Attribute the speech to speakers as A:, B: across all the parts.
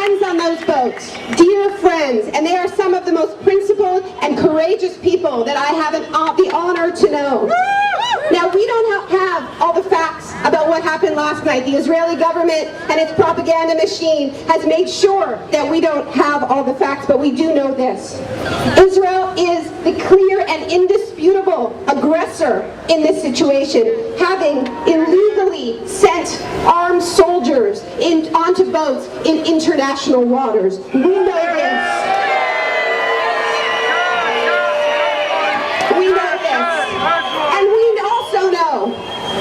A: friends on those boats, dear friends, and they are some of the most principled and courageous people that I have the honor to know. Now, we don't have all the facts about what happened last night. The Israeli government and its propaganda machine has made sure that we don't have all the facts, but we do know this. Israel is the clear and indisputable aggressor in this situation, having illegally sent armed soldiers onto boats in international waters. We know this.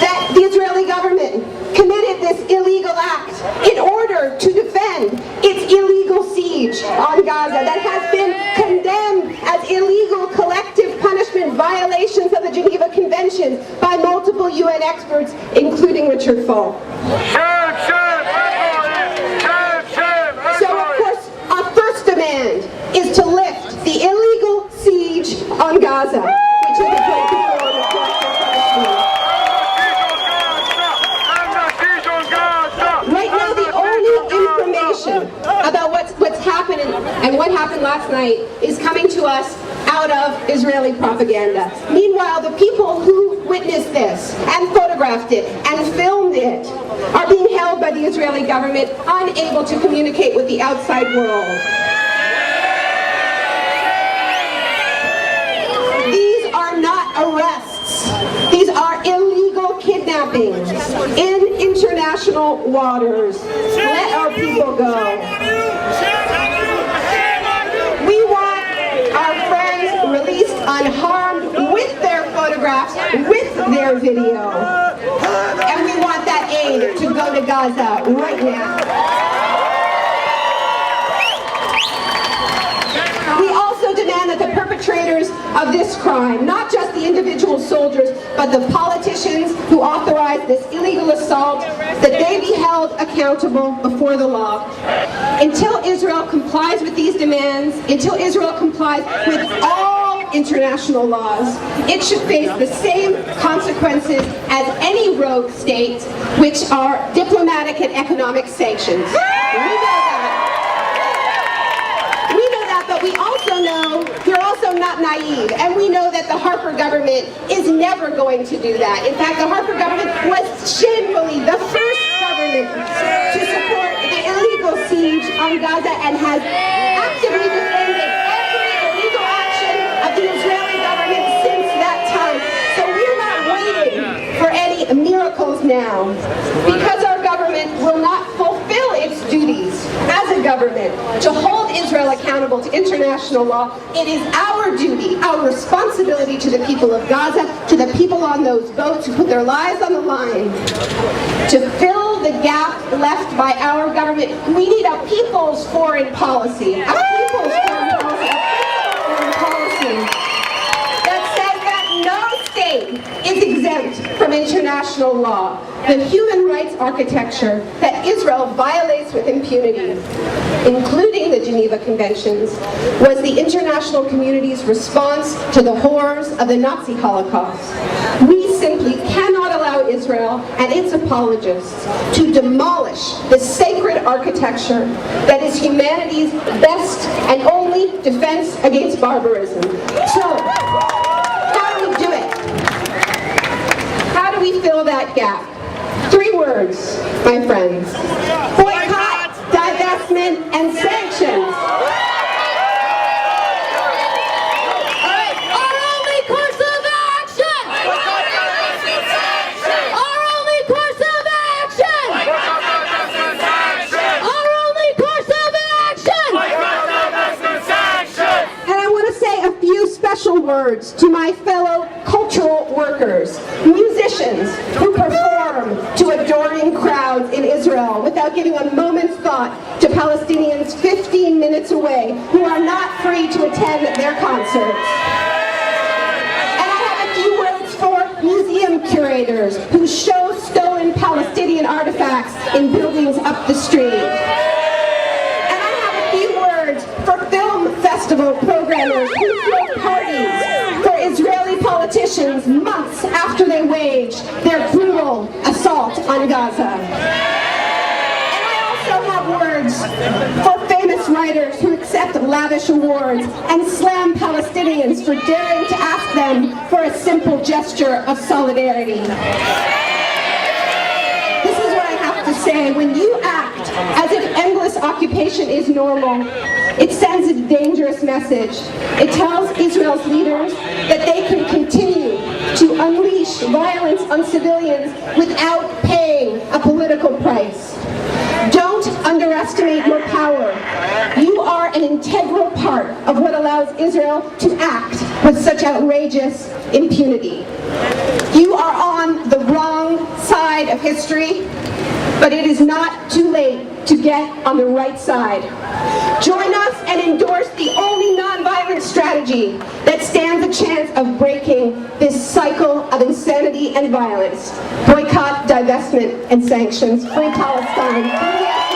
A: That the Israeli government committed this illegal act in order to defend its illegal siege on Gaza that has been condemned as illegal collective punishment violations of the Geneva Conventions by multiple UN experts, including Richard Fall. So, of course, our first demand is to lift the illegal siege on Gaza, which is a great form of collective punishment. About what's happened and what happened last night is coming to us out of Israeli propaganda. Meanwhile, the people who witnessed this and photographed it and filmed it are being held by the Israeli government, unable to communicate with the outside world. These are not arrests. These are illegal kidnappings in international waters. Let our people go. We want our friends released unharmed with their photographs, with their video. And we want that aid to go to Gaza right now. We also demand that the perpetrators of this crime, not just the individual soldiers, but the politicians who authorized this illegal assault, that they be held accountable before the law. Until Israel complies with these demands, until Israel complies with all international laws, it should face the same consequences as any rogue state, which are diplomatic and economic sanctions. We know that. But we also know we're also not naive, and we know that the Harper government is never going to do that. In fact, the Harper government was shamefully the first government to support the illegal siege on Gaza and has actively defended every illegal action of the Israeli government since that time. So we're not waiting for any miracles now, because our government will not fulfill its duties as a government to hold Israel accountable to international law. It is our duty, our responsibility to the people of Gaza, to the people on those boats who put their lives on the line, to fill the gap left by our government. We need a people's foreign policy, a people's foreign policy, a foreign policy that says that no state is exempt from international law. The human rights architecture that Israel violates with impunity, including the Geneva Conventions, was the international community's response to the horrors of the Nazi Holocaust. We simply cannot allow Israel and its apologists to demolish the sacred architecture that is humanity's best and only defense against barbarism. So, how do we do it? How do we fill that gap? 3 words, my friends. Boycott, divestment, and sanctions.
B: Our only course of action! Our only course of action! Our only course of action!
A: And I want to say a few special words to my fellow cultural workers, musicians who perform to adoring crowds in Israel without giving a moment's thought to Palestinians 15 minutes away who are not free to attend their concerts. And I have a few words for museum curators who show stolen Palestinian artifacts in buildings up the street. And I have a few words for film festival programmers who throw parties for Israeli politicians months after they waged their brutal assault on Gaza. And I also have words for famous writers who accept lavish awards and slam Palestinians for daring to ask them for a simple gesture of solidarity. This is what I have to say. When you act as if endless occupation is normal, it sends a dangerous message. It tells Israel's leaders that they can continue to unleash violence on civilians without paying a political price. Don't underestimate your power. You are an integral part of what allows Israel to act with such outrageous impunity. You are on the wrong side of history, but it is not too late to get on the right side. Join us and endorse the only nonviolent strategy that stands a chance of breaking this cycle of insanity and violence. Boycott, divestment, and sanctions. Free Palestine.